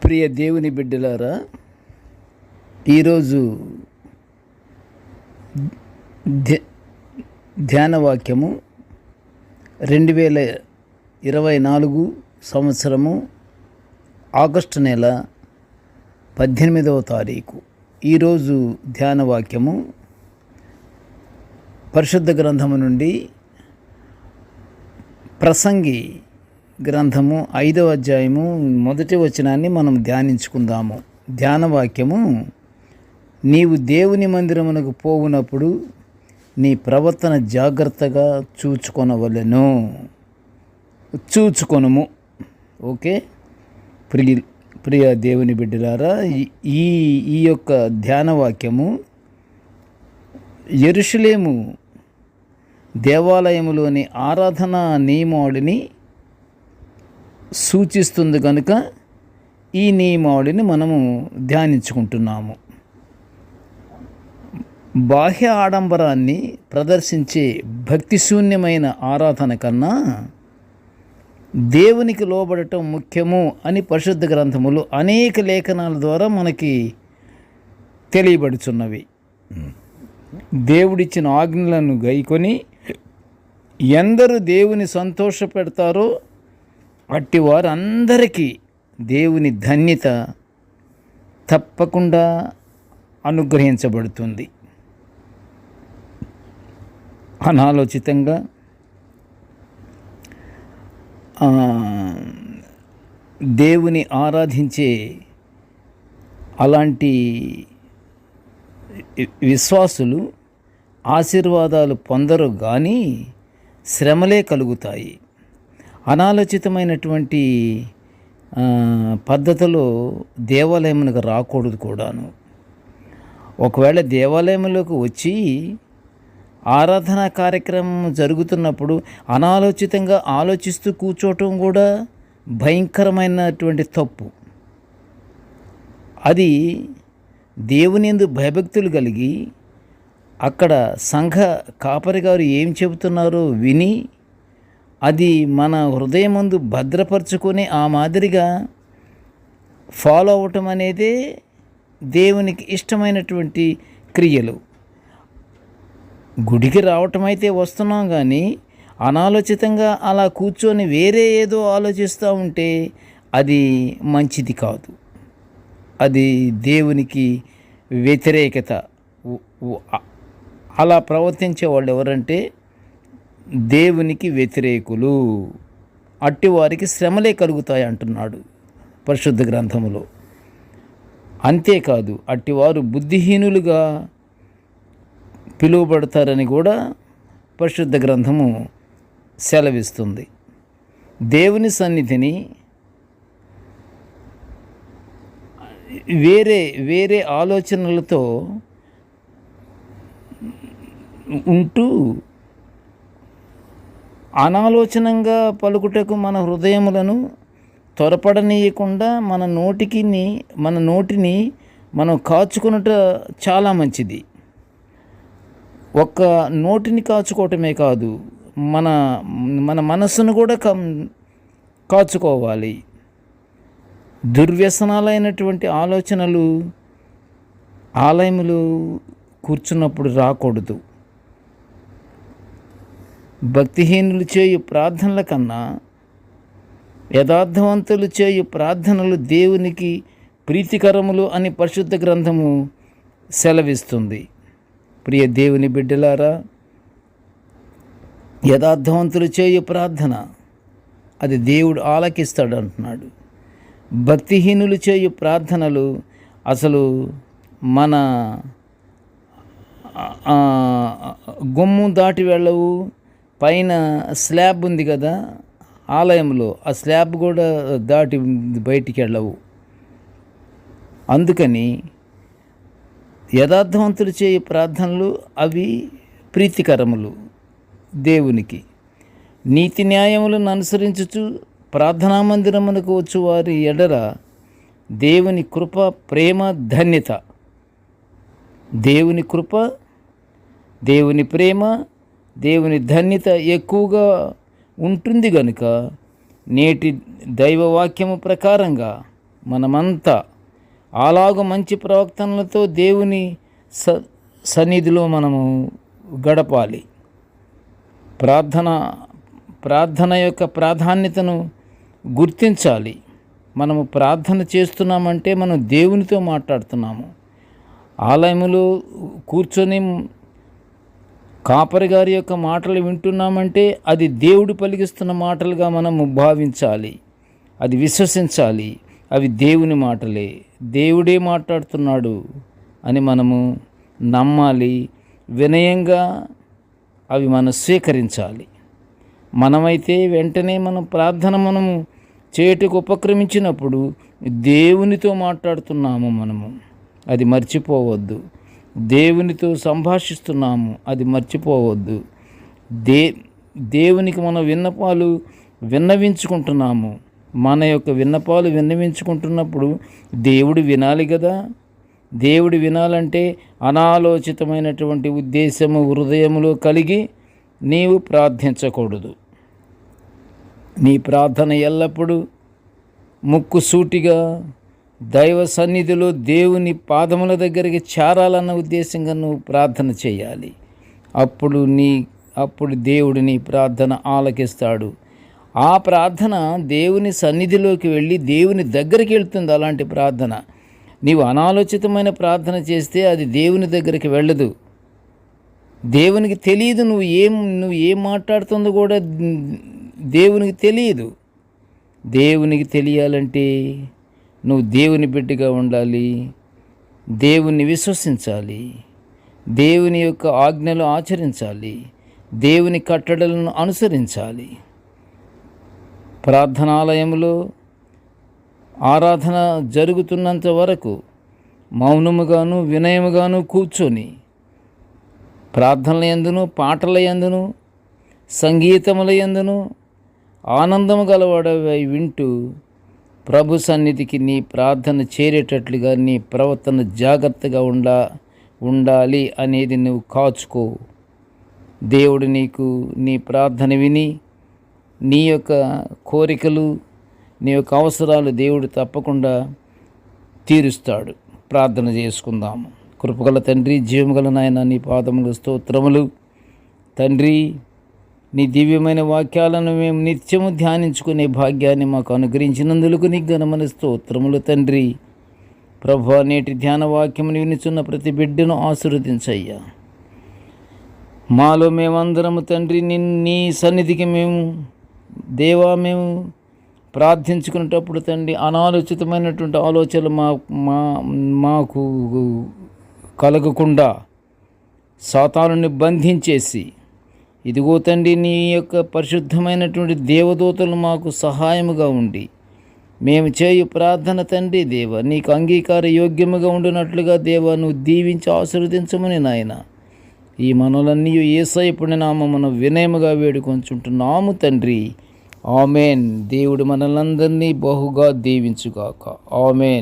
ప్రియ దేవుని బిడ్డలారా, ఈరోజు ధ్యాన వాక్యము 2024 సంవత్సరము ఆగస్టు నెల 18వ తారీఖు. ఈరోజు ధ్యాన వాక్యము పరిశుద్ధ గ్రంథము నుండి ప్రసంగి గ్రంథము 5వ అధ్యాయము 1వ వచనాన్ని మనం ధ్యానించుకుందాము. ధ్యాన వాక్యము: నీవు దేవుని మందిరమునకు పోవునప్పుడు నీ ప్రవర్తన జాగ్రత్తగా చూచుకొనుము. ఓకే ప్రియ దేవుని బిడ్డలారా, ఈ యొక్క ధ్యాన వాక్యము యెరూషలేము దేవాలయములోని ఆరాధనా నియమావళిని సూచిస్తుంది కనుక ఈ నియమావళిని మనము ధ్యానించుకుంటున్నాము. బాహ్య ఆడంబరాన్ని ప్రదర్శించే భక్తిశూన్యమైన ఆరాధన కన్నా దేవునికి లోబడటం ముఖ్యము అని పరిశుద్ధ గ్రంథములు అనేక లేఖనాల ద్వారా మనకి తెలియబడుచున్నవి. దేవుడిచ్చిన ఆజ్ఞలను గైకొని ఎందరు దేవుని సంతోషపెడతారో అట్టి వారందరికీ దేవుని ధన్యత తప్పకుండా అనుగ్రహించబడుతుంది. అనాలోచితంగా దేవుని ఆరాధించే అలాంటి విశ్వాసులు ఆశీర్వాదాలు పొందరు, కానీ శ్రమలే కలుగుతాయి. అనాలోచితమైనటువంటి పద్ధతిలో దేవాలయమునకు రాకూడదు కూడాను. ఒకవేళ దేవాలయంలోకి వచ్చి ఆరాధనా కార్యక్రమం జరుగుతున్నప్పుడు అనాలోచితంగా ఆలోచిస్తూ కూర్చోవటం కూడా భయంకరమైనటువంటి తప్పు. అది దేవుని యందు భయభక్తులు కలిగి అక్కడ సంఘ కాపరి గారు ఏం చెబుతున్నారో విని అది మన హృదయమందు భద్రపరచుకొని ఆ మాదిరిగా ఫాలో అవ్వటం అనేదే దేవునికి ఇష్టమైనటువంటి క్రియలు. గుడికి రావటం అయితే వస్తున్నాం, కానీ అనాలోచితంగా అలా కూర్చొని వేరే ఏదో ఆలోచిస్తూ ఉంటే అది మంచిది కాదు. అది దేవునికి వ్యతిరేకత. అలా ప్రవర్తించే వాళ్ళు ఎవరంటే దేవునికి వ్యతిరేకులు. అట్టి వారికి శ్రమలే కలుగుతాయి అంటున్నాడు పరిశుద్ధ గ్రంథములో. అంతేకాదు, అట్టివారు బుద్ధిహీనులుగా పిలువబడతారని కూడా పరిశుద్ధ గ్రంథము సెలవిస్తుంది. దేవుని సన్నిధిని వేరే ఆలోచనలతో ఉంటూ అనాలోచనంగా పలుకుటకు మన హృదయములను త్వరపడనీయకుండా మన నోటిని మనం కాచుకొనుట చాలా మంచిది. ఒక్క నోటిని కాచుకోవటమే కాదు, మన మనస్సును కూడా కాచుకోవాలి. దుర్వ్యసనాలైనటువంటి ఆలోచనలు ఆలయములు కూర్చున్నప్పుడు రాకూడదు. భక్తిహీనులు చేయు ప్రార్థనల కన్నా యథార్థవంతులు చేయు ప్రార్థనలు దేవునికి ప్రీతికరములు అని పరిశుద్ధ గ్రంథము సెలవిస్తుంది. ప్రియ దేవుని బిడ్డలారా, యథార్థవంతులు చేయు ప్రార్థన అది దేవుడు ఆలకిస్తాడు అంటున్నాడు. భక్తిహీనులు చేయు ప్రార్థనలు అసలు మన గుమ్ము దాటి వెళ్ళవు. పైన స్లాబ్ ఉంది కదా ఆలయంలో, ఆ స్లాబ్ కూడా దాటి బయటికి వెళ్ళవు. అందుకని యథార్థవంతులు చేయు ప్రార్థనలు అవి ప్రీతికరములు దేవునికి. నీతి న్యాయములను అనుసరించుచు ప్రార్థనా మందిరమునకు వచ్చు వారి ఎడల దేవుని కృప, ప్రేమ, ధన్యత. దేవుని కృప, దేవుని ప్రేమ, దేవుని ధన్యత ఎక్కువగా ఉంటుంది గనుక నేటి దైవవాక్యము ప్రకారంగా మనమంతా అలాగ మంచి ప్రవర్తనలతో దేవుని సన్నిధిలో మనము గడపాలి. ప్రార్థన యొక్క ప్రాధాన్యతను గుర్తించాలి. మనము ప్రార్థన చేస్తున్నామంటే మనం దేవునితో మాట్లాడుతున్నాము. ఆలయములో కూర్చొని కాపరి గారి యొక్క మాటలు వింటున్నామంటే అది దేవుడు పలికిస్తున్న మాటలుగా మనము భావించాలి, అది విశ్వసించాలి. అవి దేవుని మాటలే, దేవుడే మాట్లాడుతున్నాడు అని మనము నమ్మాలి. వినయంగా అవి మనం స్వీకరించాలి. మనమైతే వెంటనే మనము చేటుకు ఉపక్రమించినప్పుడు దేవునితో మాట్లాడుతున్నాము, మనము అది మర్చిపోవద్దు. దేవునితో సంభాషిస్తున్నాము, అది మర్చిపోవద్దు. దేవునికి మన విన్నపాలు విన్నవించుకుంటున్నాము. మన యొక్క విన్నపాలు విన్నవించుకుంటున్నప్పుడు దేవుడు వినాలి కదా. దేవుడు వినాలంటే అనాలోచితమైనటువంటి ఉద్దేశము హృదయములో కలిగి నీవు ప్రార్థించకూడదు. నీ ప్రార్థన ఎల్లప్పుడూ ముక్కుసూటిగా దైవ సన్నిధిలో దేవుని పాదముల దగ్గరికి చేరాలన్న ఉద్దేశంగా నువ్వు ప్రార్థన చేయాలి. అప్పుడు దేవుడు నీ ప్రార్థన ఆలకిస్తాడు. ఆ ప్రార్థన దేవుని సన్నిధిలోకి వెళ్ళి దేవుని దగ్గరికి వెళ్తుంది. అలాంటి ప్రార్థన నీవు అనాలోచితమైన ప్రార్థన చేస్తే అది దేవుని దగ్గరికి వెళ్ళదు. దేవునికి తెలియదు నువ్వు ఏం మాట్లాడుతుందో కూడా దేవునికి తెలియదు. దేవునికి తెలియాలంటే నువ్వు దేవుని బిడ్డగా ఉండాలి, దేవుని విశ్వసించాలి, దేవుని యొక్క ఆజ్ఞలు ఆచరించాలి, దేవుని కట్టడలను అనుసరించాలి. ప్రార్థనాలయంలో ఆరాధన జరుగుతున్నంత వరకు మౌనముగాను వినయముగాను కూర్చొని ప్రార్థనల యందును పాటల యందును సంగీతముల యందును ఆనందము గలవాడవై వింటూ ప్రభు సన్నిధికి నీ ప్రార్థన చేరేటట్లుగా నీ ప్రవర్తన జాగ్రత్తగా ఉండాలి అనేది నువ్వు కాచుకో. దేవుడు నీకు నీ ప్రార్థన విని నీ యొక్క కోరికలు నీ యొక్క అవసరాలు దేవుడు తప్పకుండా తీరుస్తాడు. ప్రార్థన చేసుకుందాము. కృపగల తండ్రి, జీవముగల నాయన, నీ పాదములు స్తోత్రములు. తండ్రి, నీ దివ్యమైన వాక్యాలను మేము నిత్యము ధ్యానించుకునే భాగ్యాన్ని మాకు అనుగ్రహించినందులకు నీకు ఘనమైన స్తోత్రములు తండ్రి. ప్రభువా, నేటి ధ్యాన వాక్యమును వినుచున్న ప్రతి బిడ్డను ఆశీర్వదించయ్యా. మాలో మేమందరము తండ్రి నీ సన్నిధికి మేము ప్రార్థించుకునేటప్పుడు తండ్రి అనాలోచితమైనటువంటి ఆలోచనలు మాకు కలగకుండా సాతానుని బంధించేసి, ఇదిగో తండ్రి నీ యొక్క పరిశుద్ధమైనటువంటి దేవదూతలు మాకు సహాయముగా ఉండి మేము చేయు ప్రార్థన తండ్రి దేవ నీకు అంగీకార యోగ్యముగా ఉండినట్లుగా దేవ నువ్వు దీవించి ఆశీర్వదించమని నాయన ఈ మనలన్నీ యేసయ్య పుణ్యనామమున వినయముగా వేడుకొంచుంటున్నాము తండ్రి. ఆమెన్. దేవుడు మనలందరినీ బహుగా దీవించుగాక. ఆమెన్.